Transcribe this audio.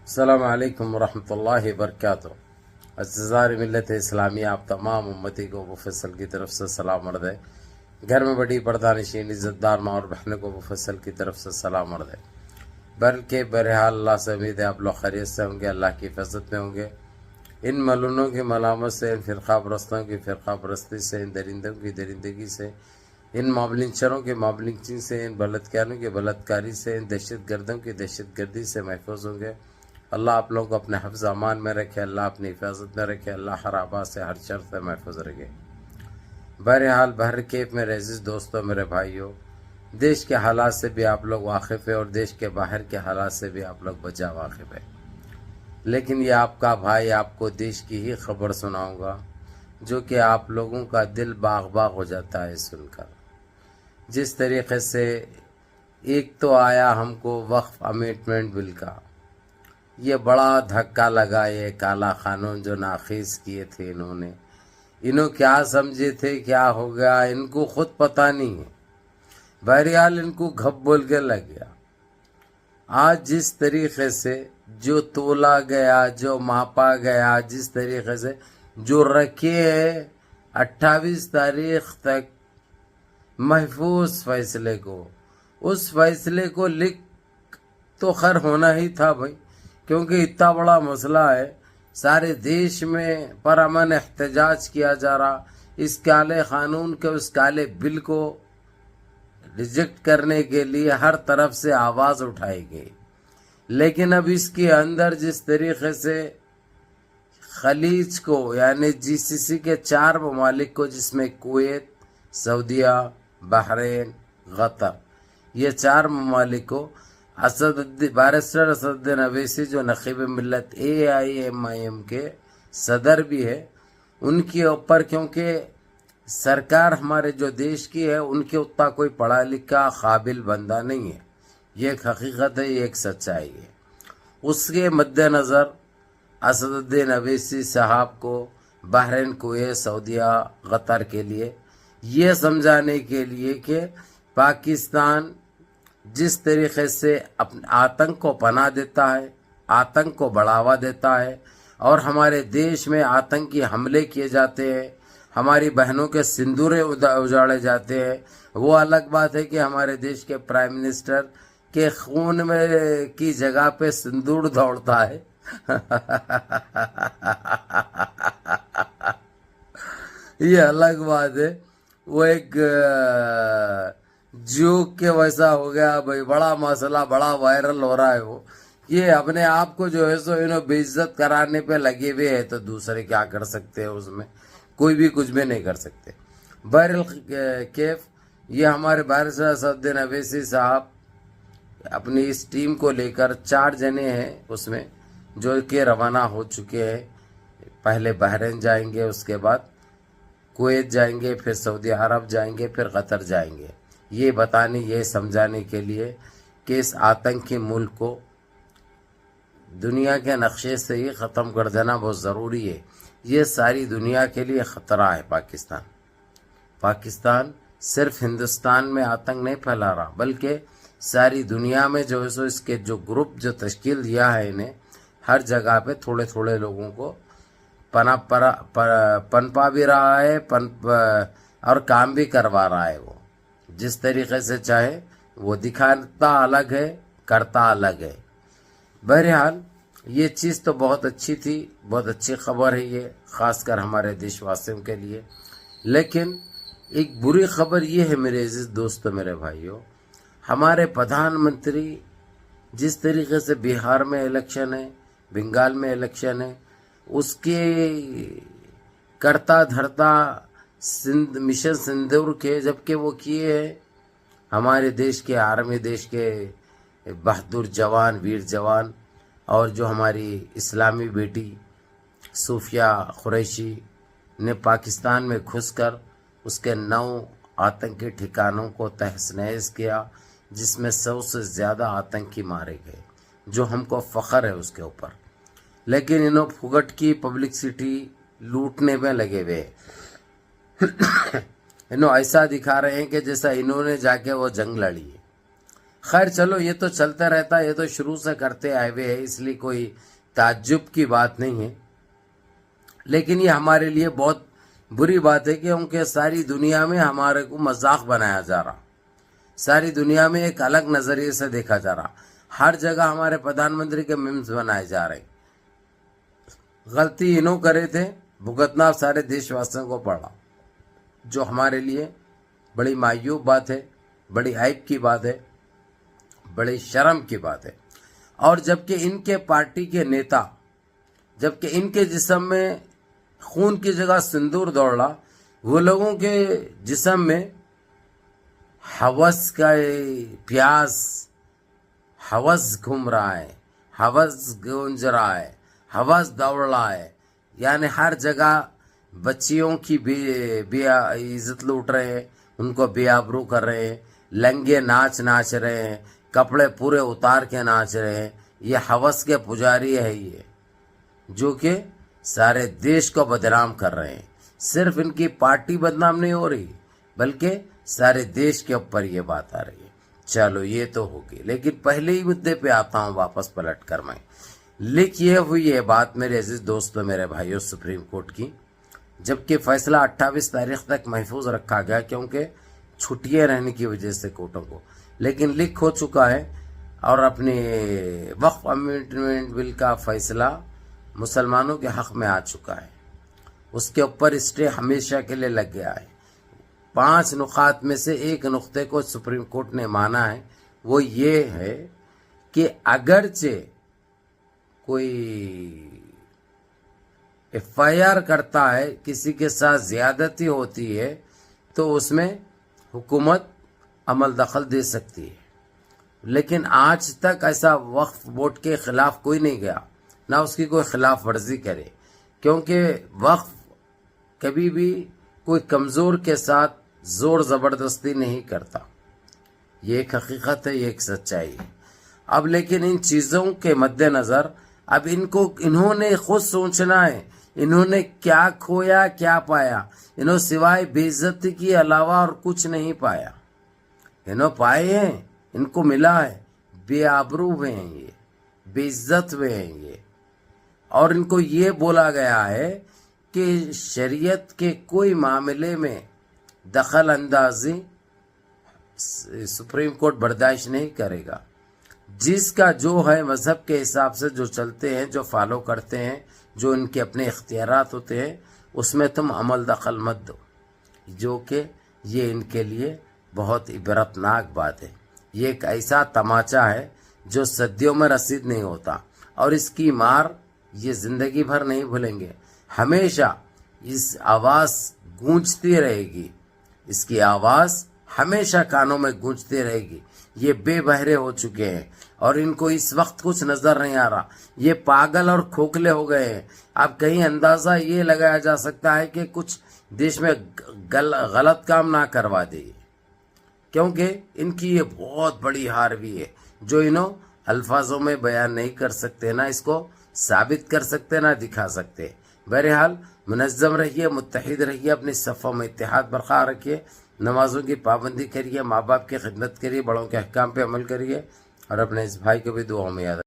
السلام علیکم ورحمۃ اللہ وبرکاتہ۔ اعزار ملت اسلامیہ، آپ تمام امتی کو مفصل کی طرف سے سلام عرض ہے۔ گھر میں بڑی پردہ نشین عزت دار ماں اور بہنوں کو مفصل کی طرف سے سلام عرض ہے۔ بلکہ بہرحال اللہ سے امید ہے آپ لوگ خیریت سے ہوں گے، اللہ کی حفاظت میں ہوں گے۔ ان ملونوں کی ملامت سے، ان فرقہ پرستوں کی فرقہ پرستی سے، ان درندوں کی درندگی سے، ان مابلنچروں کے مابلنچی سے، ان بلدکاروں کی بلدکاری سے، ان دہشت گردوں کی دہشت گردی سے محفوظ ہوں گے۔ اللہ آپ لوگوں کو اپنے حفظ امان میں رکھے، اللہ اپنی حفاظت میں رکھے، اللہ ہر آباد سے ہر شر سے محفوظ رکھے۔ بہرحال بہر کیف میرے عزیز دوستوں، میرے بھائیوں، دیش کے حالات سے بھی آپ لوگ واقف ہیں اور دیش کے باہر کے حالات سے بھی آپ لوگ بجا واقف ہیں، لیکن یہ آپ کا بھائی آپ کو دیش کی ہی خبر سناؤں گا جو کہ آپ لوگوں کا دل باغ باغ ہو جاتا ہے سن کر۔ جس طریقے سے ایک تو آیا ہم کو وقف امینڈمنٹ بل کا، یہ بڑا دھکا لگا، یہ کالا قانون جو نافذ کیے تھے انہوں کیا سمجھے تھے، کیا ہو گیا ان کو خود پتہ نہیں ہے۔ بہرحال ان کو گھپ بول کے لگ گیا۔ آج جس طریقے سے جو تولا گیا، جو ماپا گیا، جس طریقے سے جو رکھے ہے 28 تاریخ تک محفوظ فیصلے کو، اس فیصلے کو لکھ تو خیر ہونا ہی تھا بھائی، کیونکہ اتنا بڑا مسئلہ ہے، سارے دیش میں پرامن احتجاج کیا جا رہا، اس کالے قانون کے، اس کالے بل کو ریجیکٹ کرنے کے لیے ہر طرف سے آواز اٹھائی گئی۔ لیکن اب اس کے اندر جس طریقے سے خلیج کو، یعنی جی سی سی کے 4 ممالک کو، جس میں کویت، سعودیہ، بحرین، قطر، یہ 4 ممالک کو بارسٹر اسد الدین اویسی جو نقیب ملت AIMIM کے صدر بھی ہے، ان کے اوپر، کیونکہ سرکار ہمارے جو دیش کی ہے ان کے اتنا کوئی پڑھا لکھا قابل بندہ نہیں ہے، یہ ایک حقیقت ہے، یہ ایک سچائی ہے۔ اس کے مد نظر اسد الدین اویسی صاحب کو بحرین، کویت، سعودیہ، قطر کے لیے یہ سمجھانے کے لیے کہ پاکستان جس طریقے سے آتنک کو پناہ دیتا ہے، آتنک کو بڑھاوا دیتا ہے، اور ہمارے دیش میں آتنکی حملے کیے جاتے ہیں، ہماری بہنوں کے سندورے اجاڑے جاتے ہیں، وہ الگ بات ہے کہ ہمارے دیش کے پرائم منسٹر کے خون میں کی جگہ پہ سندور دوڑتا ہے۔ یہ الگ بات ہے، وہ ایک جوک کے ویسا ہو گیا بھائی، بڑا مسئلہ، بڑا وائرل ہو رہا ہے وہ، یہ اپنے آپ کو جو ہے سو انہوں بے عزت کرانے پہ لگے ہوئے ہیں، تو دوسرے کیا کر سکتے ہیں، اس میں کوئی بھی کچھ بھی نہیں کر سکتے۔ بہرحال یہ ہمارے بارسٹر اسد الدین اویسی صاحب اپنی اس ٹیم کو لے کر 4 جنے ہیں اس میں، جو کہ روانہ ہو چکے ہیں۔ پہلے بحرین جائیں گے، اس کے بعد کویت جائیں گے، پھر سعودی عرب جائیں گے، پھر قطر جائیں گے، یہ بتانے، یہ سمجھانے کے لیے کہ اس آتنکی ملک کو دنیا کے نقشے سے ہی ختم کر دینا بہت ضروری ہے۔ یہ ساری دنیا کے لیے خطرہ ہے۔ پاکستان صرف ہندوستان میں آتنک نہیں پھیلا رہا، بلکہ ساری دنیا میں جو ہے سو اس کے جو گروپ جو تشکیل دیا ہے انہیں، ہر جگہ پہ تھوڑے تھوڑے لوگوں کو پنپا بھی رہا ہے، اور کام بھی کروا رہا ہے۔ وہ جس طریقے سے چاہے وہ دکھاتا الگ ہے، کرتا الگ ہے۔ بہرحال یہ چیز تو بہت اچھی تھی، بہت اچھی خبر ہے یہ، خاص کر ہمارے دیش واسیوں کے لیے۔ لیکن ایک بری خبر یہ ہے میرے عزیز دوستو، میرے بھائیوں، ہمارے پردھان منتری جس طریقے سے بہار میں الیکشن ہے، بنگال میں الیکشن ہے، اس کے کرتا دھرتا مشن سندور کے، جبکہ وہ کیے ہیں ہمارے دیش کے آرمی، دیش کے بہادر جوان، ویر جوان، اور جو ہماری اسلامی بیٹی صوفیہ قریشی نے پاکستان میں گھس کر اس کے 9 آتنکی ٹھکانوں کو تہس نہس کیا، جس میں 100 سے زیادہ آتنکی مارے گئے، جو ہم کو فخر ہے اس کے اوپر۔ لیکن انہوں پھگٹ کی پبلکسٹی لوٹنے میں لگے ہوئے، انہوں ایسا دکھا رہے ہیں کہ جیسا انہوں نے جا کے وہ جنگ لڑی ہے۔ خیر چلو یہ تو چلتا رہتا ہے، یہ تو شروع سے کرتے آئے ہوئے ہیں، اس لیے کوئی تعجب کی بات نہیں ہے، لیکن یہ ہمارے لیے بہت بری بات ہے کیونکہ ساری دنیا میں ہمارے کو مذاق بنایا جا رہا، ساری دنیا میں ایک الگ نظریے سے دیکھا جا رہا، ہر جگہ ہمارے پردھان منتری کے میمز بنائے جا رہے. غلطی انہوں کرے تھے، بھگتنا سارے دیش واسیوں کو پڑا، جو ہمارے لیے بڑی معیوب بات ہے، بڑی عیب کی بات ہے، بڑی شرم کی بات ہے. اور جبکہ ان کے پارٹی کے نیتا، جبکہ ان کے جسم میں خون کی جگہ سندور دوڑ رہا، وہ لوگوں کے جسم میں ہوس کا پیاس، ہوس گھوم رہا ہے، ہوس گونج رہا ہے، ہوس دوڑ رہا ہے. یعنی ہر جگہ بچیوں کی بے عزت لوٹ رہے ہیں، ان کو بے آبرو کر رہے ہیں، لنگے ناچ رہے ہیں، کپڑے پورے اتار کے ناچ رہے ہیں. یہ ہوس کے پجاری ہے یہ، جو کہ سارے دیش کو بدنام کر رہے ہیں. صرف ان کی پارٹی بدنام نہیں ہو رہی بلکہ سارے دیش کے اوپر یہ بات آ رہی ہے. چلو یہ تو ہوگی، لیکن پہلے ہی مدعے پہ آتا ہوں واپس پلٹ کر. میں لکھیے ہوئی یہ بات میرے عزیز دوستوں، میرے بھائیوں، سپریم کورٹ کی، جبکہ فیصلہ 28 تاریخ تک محفوظ رکھا گیا کیونکہ چھٹیاں رہنے کی وجہ سے کورٹوں کو، لیکن لکھ ہو چکا ہے. اور اپنے وقف امینڈمنٹ بل کا فیصلہ مسلمانوں کے حق میں آ چکا ہے، اس کے اوپر اسٹے ہمیشہ کے لیے لگ گیا ہے. 5 نقاط میں سے ایک نقطے کو سپریم کورٹ نے مانا ہے، وہ یہ ہے کہ اگرچہ کوئی ایف آئی آر کرتا ہے، کسی کے ساتھ زیادتی ہوتی ہے، تو اس میں حکومت عمل دخل دے سکتی ہے. لیکن آج تک ایسا وقف بورڈ کے خلاف کوئی نہیں گیا، نہ اس کی کوئی خلاف ورزی کرے، کیونکہ وقف کبھی بھی کوئی کمزور کے ساتھ زور زبردستی نہیں کرتا. یہ ایک حقیقت ہے، یہ ایک سچائی ہے. اب لیکن ان چیزوں کے مد نظر اب انہوں نے خود سوچنا ہے، انہوں نے کیا کھویا کیا پایا. انہوں سوائے بے عزتی کے علاوہ اور کچھ نہیں پایا. انہوں پائے ہیں، ان کو ملا ہے، بے آبرو ہوئے ہیں، یہ بے عزت ہوئے ہیں یہ. اور ان کو یہ بولا گیا ہے کہ شریعت کے کوئی معاملے میں دخل اندازی سپریم کورٹ برداشت نہیں کرے گا. جس کا جو ہے مذہب کے حساب سے جو چلتے ہیں، جو فالو کرتے ہیں، جو ان کے اپنے اختیارات ہوتے ہیں، اس میں تم عمل دخل مت دو. جو کہ یہ ان کے لیے بہت عبرتناک بات ہے. یہ ایک ایسا تماچا ہے جو صدیوں میں رسید نہیں ہوتا، اور اس کی مار یہ زندگی بھر نہیں بھولیں گے. ہمیشہ اس آواز گونجتی رہے گی، اس کی آواز ہمیشہ کانوں میں گونجتی رہے گی. یہ بے بہرے ہو چکے ہیں اور ان کو اس وقت کچھ نظر نہیں آ رہا. یہ پاگل اور کھوکھلے ہو گئے ہیں. اب کہیں اندازہ یہ لگایا جا سکتا ہے کہ کچھ دیش میں غلط کام نہ کروا دے، کیونکہ ان کی یہ بہت بڑی ہار بھی ہے جو انہوں الفاظوں میں بیان نہیں کر سکتے، نہ اس کو ثابت کر سکتے، نہ دکھا سکتے. بہرحال منظم رہیے، متحد رہیے، اپنی صفوں میں اتحاد برقرار رکھیے، نمازوں کی پابندی کریے، ماں باپ کی خدمت کریے، بڑوں کے احکام پہ عمل کریے، اور اپنے اس بھائی کو بھی دعاؤں میں یاد